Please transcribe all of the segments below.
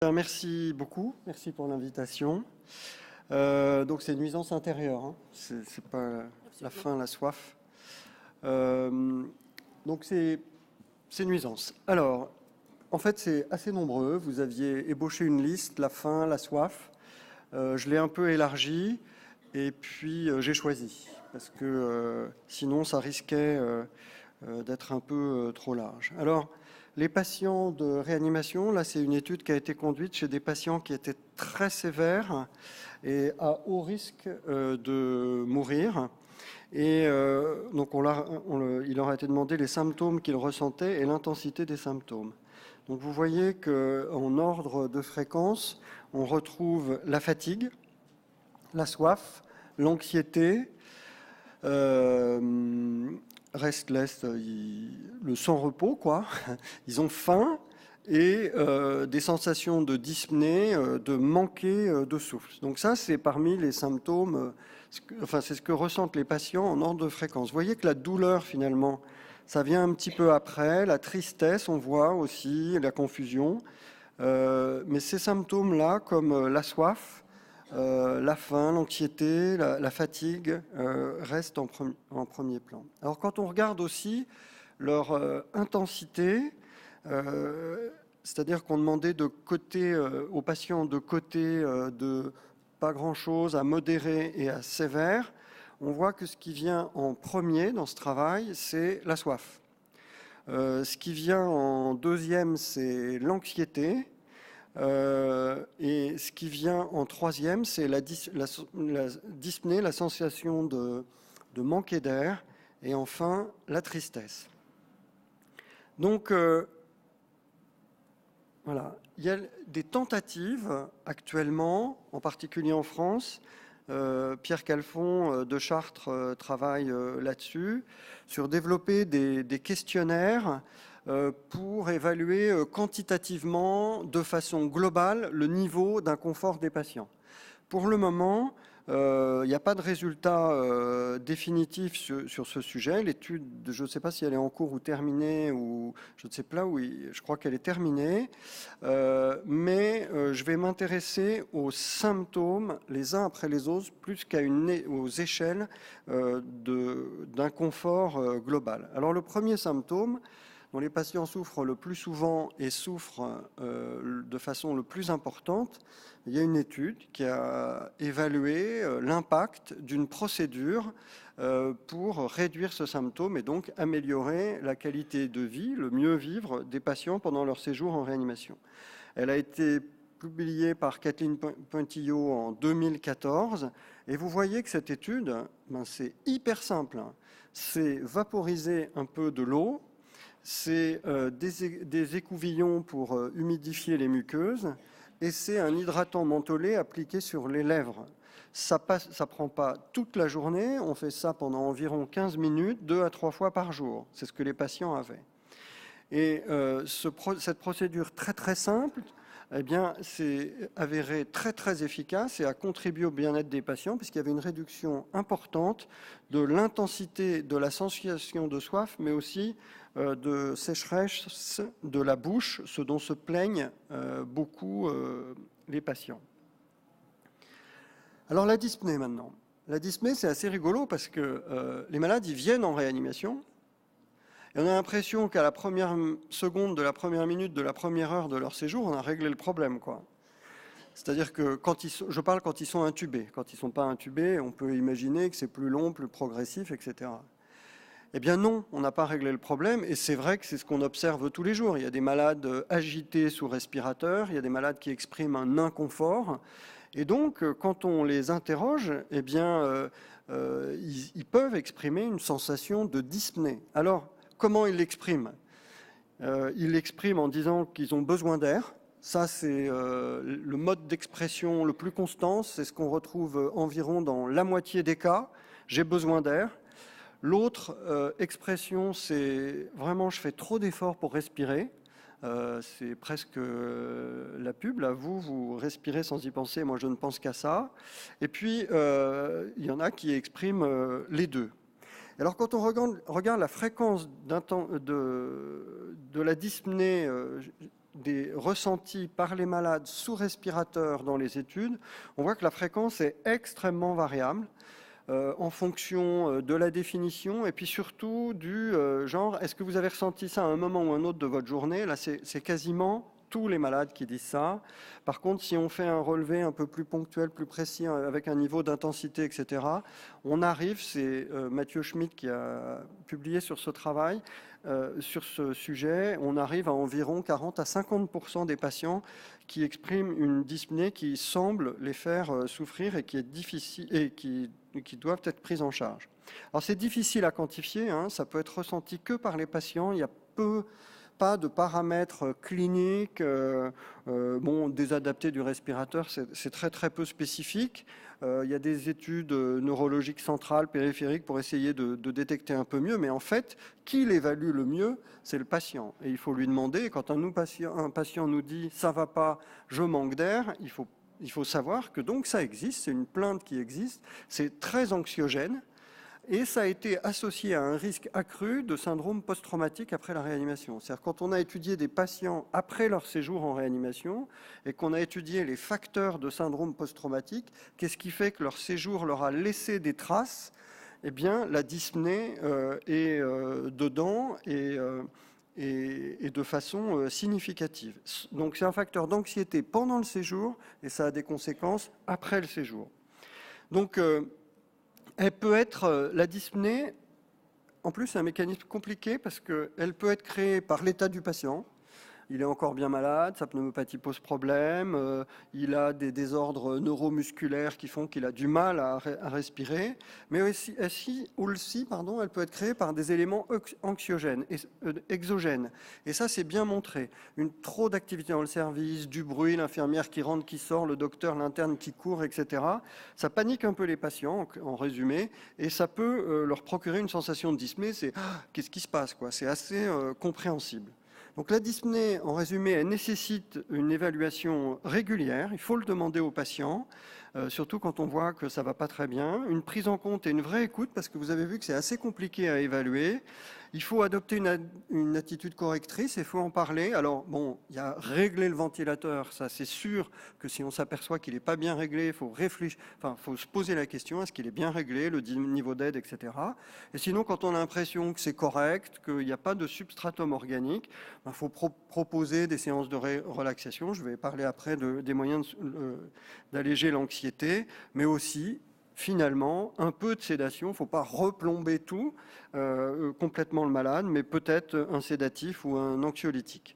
Merci beaucoup, merci pour l'invitation. Donc c'est une nuisance intérieure, hein. C'est pas la faim, la soif. Donc c'est nuisance. Alors, en fait c'est assez nombreux. Vous aviez ébauché une liste, la faim, la soif. Je l'ai un peu élargie et puis j'ai choisi parce que sinon ça risquait d'être un peu trop large. Alors, les patients de réanimation, là c'est une étude qui a été conduite chez des patients qui étaient très sévères et à haut risque de mourir. Et donc il leur a été demandé les symptômes qu'ils ressentaient et l'intensité des symptômes. Donc vous voyez qu'en ordre de fréquence, on retrouve la fatigue, la soif, l'anxiété, restless, le sans-repos, quoi. Ils ont faim et des sensations de dyspnée, de manquer de souffle. Donc ça, c'est parmi les symptômes, c'est ce que ressentent les patients en ordre de fréquence. Vous voyez que la douleur, finalement, ça vient un petit peu après, la tristesse, on voit aussi, la confusion. Mais ces symptômes-là, comme la soif, la faim, l'anxiété, la fatigue restent en premier plan. Alors quand on regarde aussi leur intensité, c'est-à-dire qu'on demandait de côté aux patients de côté de pas grand-chose à modéré et à sévère, on voit que ce qui vient en premier dans ce travail, c'est la soif. Ce qui vient en deuxième, c'est l'anxiété. Et ce qui vient en troisième, c'est la dyspnée, la sensation de manquer d'air, et enfin la tristesse. Donc voilà, il y a des tentatives actuellement, en particulier en France. Pierre Calfon de Chartres travaille là-dessus, sur développer des questionnaires pour évaluer quantitativement, de façon globale, le niveau d'inconfort des patients. Pour le moment, il n'y a pas de résultat définitif sur ce sujet. L'étude, je ne sais pas si elle est en cours ou terminée, ou je ne sais pas, oui, je crois qu'elle est terminée. Mais je vais m'intéresser aux symptômes les uns après les autres, plus aux échelles d'inconfort global. Alors le premier symptôme, dont les patients souffrent le plus souvent et souffrent de façon le plus importante, il y a une étude qui a évalué l'impact d'une procédure pour réduire ce symptôme et donc améliorer la qualité de vie, le mieux vivre des patients pendant leur séjour en réanimation. Elle a été publiée par Kathleen Pointillot en 2014 et vous voyez que cette étude, c'est hyper simple. C'est vaporiser un peu de l'eau, c'est des écouvillons pour humidifier les muqueuses, et c'est un hydratant mentholé appliqué sur les lèvres. Ça prend pas toute la journée, on fait ça pendant environ 15 minutes, 2 à 3 fois par jour. C'est ce que les patients avaient. Et cette procédure très très simple, eh bien, c'est avéré très très efficace et a contribué au bien-être des patients puisqu'il y avait une réduction importante de l'intensité de la sensation de soif, mais aussi de sécheresse de la bouche, ce dont se plaignent beaucoup les patients. Alors la dyspnée maintenant. La dyspnée, c'est assez rigolo parce que les malades, ils viennent en réanimation et on a l'impression qu'à la première seconde, de la première minute, de la première heure de leur séjour, on a réglé le problème, quoi. C'est-à-dire que je parle quand ils sont intubés. Quand ils ne sont pas intubés, on peut imaginer que c'est plus long, plus progressif, etc. Eh bien non, on n'a pas réglé le problème, et c'est vrai que c'est ce qu'on observe tous les jours. Il y a des malades agités sous respirateur, il y a des malades qui expriment un inconfort, et donc quand on les interroge, eh bien, ils peuvent exprimer une sensation de dyspnée. Alors, comment ils l'expriment ? Ils l'expriment en disant qu'ils ont besoin d'air. Ça, c'est le mode d'expression le plus constant, c'est ce qu'on retrouve environ dans la moitié des cas. J'ai besoin d'air. L'autre expression, c'est vraiment je fais trop d'efforts pour respirer. C'est presque la pub, là, vous respirez sans y penser, moi je ne pense qu'à ça. Et puis, il y en a qui expriment les deux. Alors quand on regarde la fréquence de la dyspnée des ressentis par les malades sous respirateur dans les études, on voit que la fréquence est extrêmement variable en fonction de la définition et puis surtout du genre, est-ce que vous avez ressenti ça à un moment ou un autre de votre journée? Là, c'est quasiment tous les malades qui disent ça. Par contre, si on fait un relevé un peu plus ponctuel, plus précis, avec un niveau d'intensité, etc., on arrive, c'est Mathieu Schmidt qui a publié sur ce travail, sur ce sujet, on arrive à environ 40 à 50% des patients qui expriment une dyspnée qui semble les faire souffrir et qui est difficile et qui doivent être prises en charge. Alors c'est difficile à quantifier, hein, ça peut être ressenti que par les patients, il y a pas de paramètres cliniques, désadaptés du respirateur, c'est très très peu spécifique. Il y a des études neurologiques centrales, périphériques pour essayer de détecter un peu mieux, mais en fait, qui l'évalue le mieux, c'est le patient. Et il faut lui demander, quand un patient nous dit « ça va pas, je manque d'air », il faut savoir que donc ça existe, c'est une plainte qui existe, c'est très anxiogène, et ça a été associé à un risque accru de syndrome post-traumatique après la réanimation. C'est-à-dire quand on a étudié des patients après leur séjour en réanimation et qu'on a étudié les facteurs de syndrome post-traumatique, qu'est-ce qui fait que leur séjour leur a laissé des traces? Eh bien, la dyspnée est dedans et de façon significative. Donc c'est un facteur d'anxiété pendant le séjour et ça a des conséquences après le séjour. Donc elle peut être, la dyspnée, en plus c'est un mécanisme compliqué parce qu'elle peut être créée par l'état du patient. Il est encore bien malade, sa pneumopathie pose problème, il a des désordres neuromusculaires qui font qu'il a du mal à respirer, mais aussi, elle peut être créée par des éléments anxiogènes, exogènes. Et ça, c'est bien montré. Trop d'activité dans le service, du bruit, l'infirmière qui rentre, qui sort, le docteur, l'interne qui court, etc. Ça panique un peu les patients, en résumé, et ça peut leur procurer une sensation de dyspnée, c'est « qu'est-ce qui se passe ?» C'est assez compréhensible. Donc la dyspnée, en résumé, elle nécessite une évaluation régulière. Il faut le demander aux patients, surtout quand on voit que ça ne va pas très bien. Une prise en compte et une vraie écoute, parce que vous avez vu que c'est assez compliqué à évaluer. Il faut adopter une attitude correctrice, il faut en parler. Alors, bon, il y a régler le ventilateur, ça c'est sûr que si on s'aperçoit qu'il n'est pas bien réglé, il faut réfléchir, faut se poser la question, est-ce qu'il est bien réglé, le niveau d'aide, etc. Et sinon, quand on a l'impression que c'est correct, qu'il n'y a pas de substratum organique, il faut proposer des séances de relaxation. Je vais parler après des moyens d'alléger l'anxiété, mais aussi finalement, un peu de sédation. Il ne faut pas replomber tout, complètement le malade, mais peut-être un sédatif ou un anxiolytique.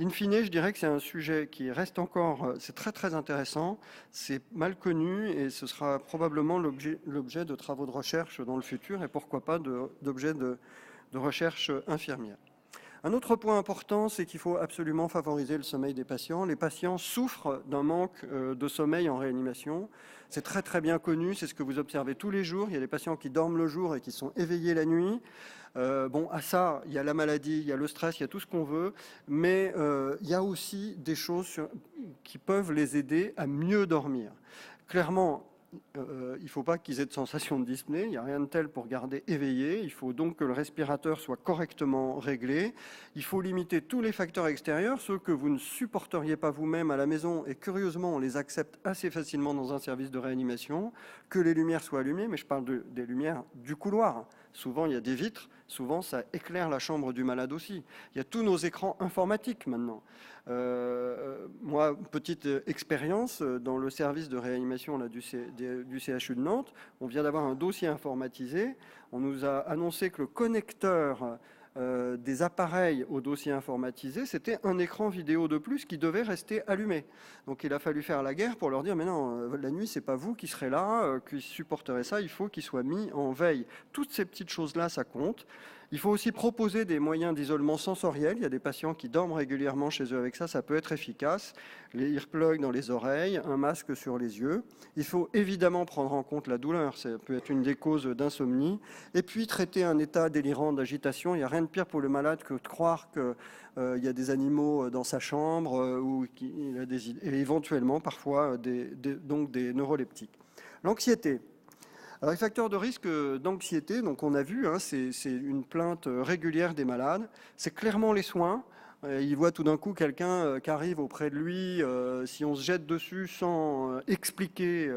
In fine, je dirais que c'est un sujet qui reste encore, c'est très très intéressant, c'est mal connu et ce sera probablement l'objet de travaux de recherche dans le futur et pourquoi pas d'objets de recherche infirmière. Un autre point important, c'est qu'il faut absolument favoriser le sommeil des patients. Les patients souffrent d'un manque de sommeil en réanimation. C'est très très bien connu, c'est ce que vous observez tous les jours. Il y a des patients qui dorment le jour et qui sont éveillés la nuit. À ça, il y a la maladie, il y a le stress, il y a tout ce qu'on veut, mais il y a aussi des choses qui peuvent les aider à mieux dormir. Clairement, il ne faut pas qu'ils aient de sensation de dyspnée, il n'y a rien de tel pour garder éveillé, il faut donc que le respirateur soit correctement réglé, il faut limiter tous les facteurs extérieurs, ceux que vous ne supporteriez pas vous-même à la maison, et curieusement on les accepte assez facilement dans un service de réanimation, que les lumières soient allumées, mais je parle des lumières du couloir. Souvent il y a des vitres, souvent ça éclaire la chambre du malade aussi. Il y a tous nos écrans informatiques maintenant. Moi, petite expérience, dans le service de réanimation là, du CHU de Nantes, on vient d'avoir un dossier informatisé. On nous a annoncé que le connecteur des appareils au dossier informatisé, c'était un écran vidéo de plus qui devait rester allumé. Donc il a fallu faire la guerre pour leur dire, mais non, la nuit, c'est pas vous qui serez là, qui supporterez ça, il faut qu'il soit mis en veille. Toutes ces petites choses-là, ça compte. Il faut aussi proposer des moyens d'isolement sensoriel. Il y a des patients qui dorment régulièrement chez eux avec ça, ça peut être efficace. Les earplugs dans les oreilles, un masque sur les yeux. Il faut évidemment prendre en compte la douleur, ça peut être une des causes d'insomnie. Et puis traiter un état délirant d'agitation. Il n'y a rien de pire pour le malade que de croire qu'il y a des animaux dans sa chambre ou qu'il a et éventuellement parfois donc des neuroleptiques. L'anxiété. Alors, les facteurs de risque d'anxiété, donc on a vu, hein, c'est une plainte régulière des malades. C'est clairement les soins. Il voit tout d'un coup quelqu'un qui arrive auprès de lui, si on se jette dessus sans expliquer,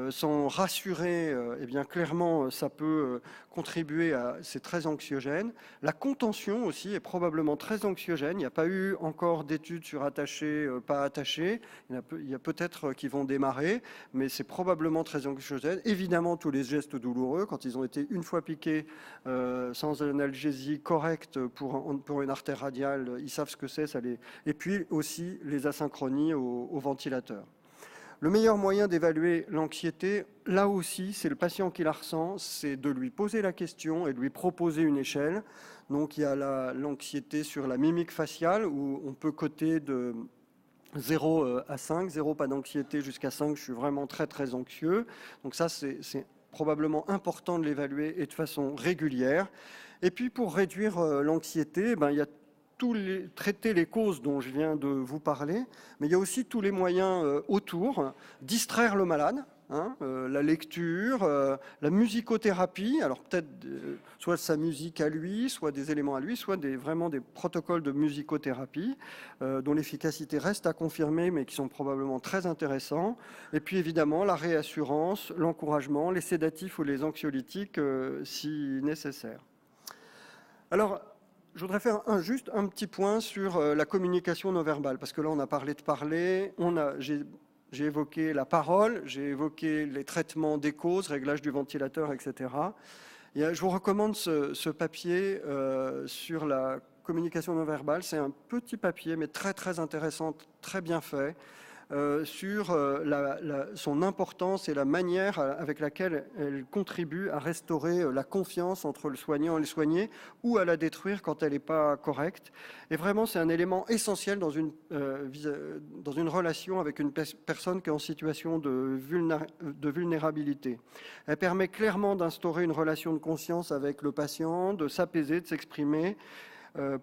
sans rassurer, eh bien clairement ça peut contribuer à... C'est très anxiogène. La contention aussi est probablement très anxiogène. Il n'y a pas eu encore d'études sur attaché, pas attaché. Il y a peut-être qui vont démarrer, mais c'est probablement très anxiogène. Évidemment, tous les gestes douloureux, quand ils ont été une fois piqués sans analgésie correcte pour une artère radiale, ils savent ce que c'est. Et puis aussi les asynchronies au ventilateur. Le meilleur moyen d'évaluer l'anxiété, là aussi, c'est le patient qui la ressent, c'est de lui poser la question et de lui proposer une échelle. Donc il y a l'anxiété sur la mimique faciale, où on peut coter de 0 à 5, 0 pas d'anxiété jusqu'à 5, je suis vraiment très très anxieux. Donc ça, c'est probablement important de l'évaluer et de façon régulière. Et puis pour réduire l'anxiété, il y a traiter les causes dont je viens de vous parler, mais il y a aussi tous les moyens autour, distraire le malade, la lecture, la musicothérapie, alors peut-être soit sa musique à lui, soit des éléments à lui, soit vraiment des protocoles de musicothérapie dont l'efficacité reste à confirmer, mais qui sont probablement très intéressants. Et puis évidemment la réassurance, l'encouragement, les sédatifs ou les anxiolytiques si nécessaire. Alors, je voudrais faire juste un petit point sur la communication non verbale, parce que là, on a parlé de parler, j'ai évoqué la parole, j'ai évoqué les traitements des causes, réglage du ventilateur, etc. Et je vous recommande ce papier sur la communication non verbale. C'est un petit papier, mais très, très intéressant, très bien fait, sur son importance et la manière avec laquelle elle contribue à restaurer la confiance entre le soignant et le soigné ou à la détruire quand elle n'est pas correcte. Et vraiment, c'est un élément essentiel dans une relation avec une personne qui est en situation de vulnérabilité. Elle permet clairement d'instaurer une relation de conscience avec le patient, de s'apaiser, de s'exprimer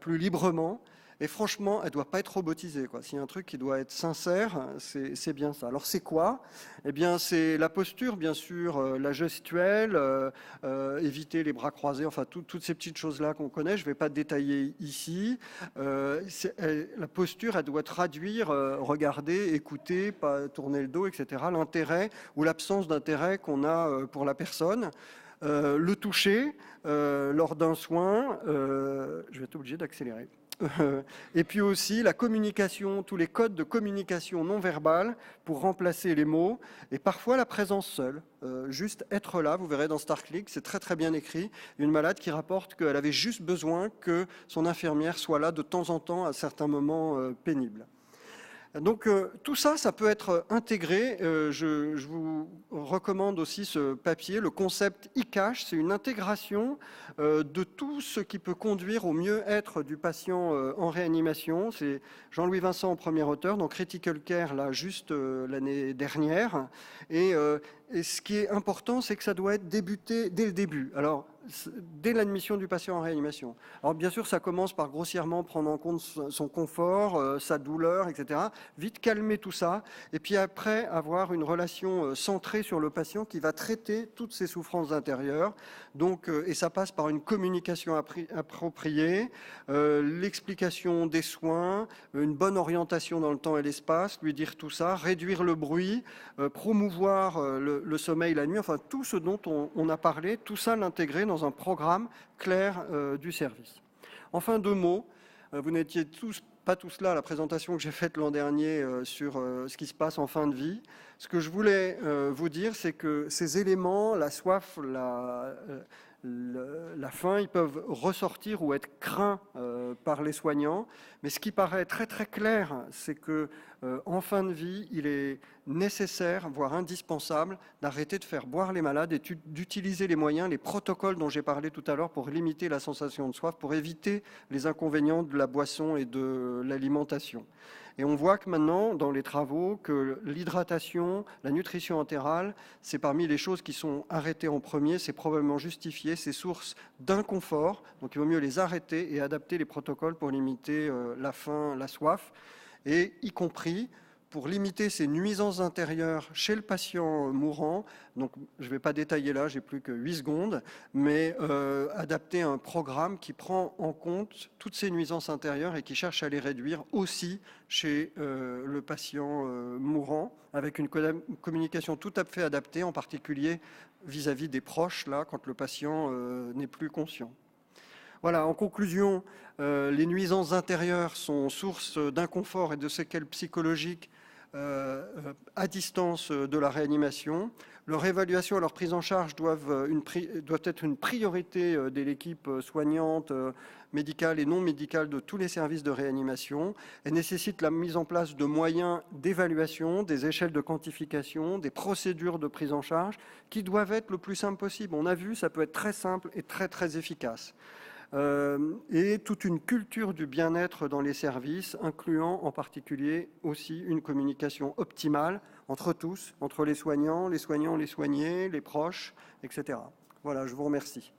plus librement. Et franchement, elle ne doit pas être robotisée, quoi. S'il y a un truc qui doit être sincère, c'est bien ça. Alors c'est quoi? Eh bien, c'est la posture, bien sûr, la gestuelle, éviter les bras croisés, enfin toutes ces petites choses-là qu'on connaît. Je ne vais pas détailler ici. La posture, elle doit traduire, regarder, écouter, pas tourner le dos, etc. L'intérêt ou l'absence d'intérêt qu'on a pour la personne. Le toucher lors d'un soin, je vais être obligé d'accélérer. Et puis aussi la communication, tous les codes de communication non verbale pour remplacer les mots, et parfois la présence seule, juste être là. Vous verrez dans StarClick, c'est très très bien écrit, une malade qui rapporte qu'elle avait juste besoin que son infirmière soit là de temps en temps à certains moments pénibles. Donc tout ça, ça peut être intégré. Je vous recommande aussi ce papier, le concept ICASH. C'est une intégration de tout ce qui peut conduire au mieux-être du patient en réanimation. C'est Jean-Louis Vincent en premier auteur, dans Critical Care, là, juste l'année dernière. Et ce qui est important, c'est que ça doit être débuté dès le début. Alors, dès l'admission du patient en réanimation. Alors bien sûr, ça commence par grossièrement prendre en compte son confort, sa douleur, etc. Vite calmer tout ça, et puis après avoir une relation centrée sur le patient qui va traiter toutes ses souffrances intérieures. Donc, et ça passe par une communication appropriée, l'explication des soins, une bonne orientation dans le temps et l'espace, lui dire tout ça, réduire le bruit, promouvoir le sommeil la nuit, enfin tout ce dont on a parlé, tout ça l'intégrer dans un programme clair du service. Enfin, 2 mots. Vous n'étiez pas tous là à la présentation que j'ai faite l'an dernier sur ce qui se passe en fin de vie. Ce que je voulais vous dire, c'est que ces éléments, la soif, la faim, ils peuvent ressortir ou être craints par les soignants. Mais ce qui paraît très très clair, c'est que en fin de vie, il est nécessaire, voire indispensable, d'arrêter de faire boire les malades et d'utiliser les moyens, les protocoles dont j'ai parlé tout à l'heure pour limiter la sensation de soif, pour éviter les inconvénients de la boisson et de l'alimentation. Et on voit que maintenant, dans les travaux, que l'hydratation, la nutrition entérale, c'est parmi les choses qui sont arrêtées en premier, c'est probablement justifié, c'est source d'inconfort, donc il vaut mieux les arrêter et adapter les protocoles pour limiter la faim, la soif, et y compris pour limiter ces nuisances intérieures chez le patient mourant. Donc, je ne vais pas détailler là, j'ai plus que 8 secondes, mais adapter un programme qui prend en compte toutes ces nuisances intérieures et qui cherche à les réduire aussi chez le patient mourant, avec une communication tout à fait adaptée, en particulier vis-à-vis des proches, là, quand le patient n'est plus conscient. Voilà, en conclusion, les nuisances intérieures sont source d'inconfort et de séquelles psychologiques à distance de la réanimation. Leur évaluation et leur prise en charge doivent être une priorité de l'équipe soignante, médicale et non médicale de tous les services de réanimation. Elles nécessitent la mise en place de moyens d'évaluation, des échelles de quantification, des procédures de prise en charge qui doivent être le plus simple possible. On a vu, ça peut être très simple et très très efficace. Et toute une culture du bien-être dans les services, incluant en particulier aussi une communication optimale entre tous, entre les soignants, les soignés, les proches, etc. Voilà, je vous remercie.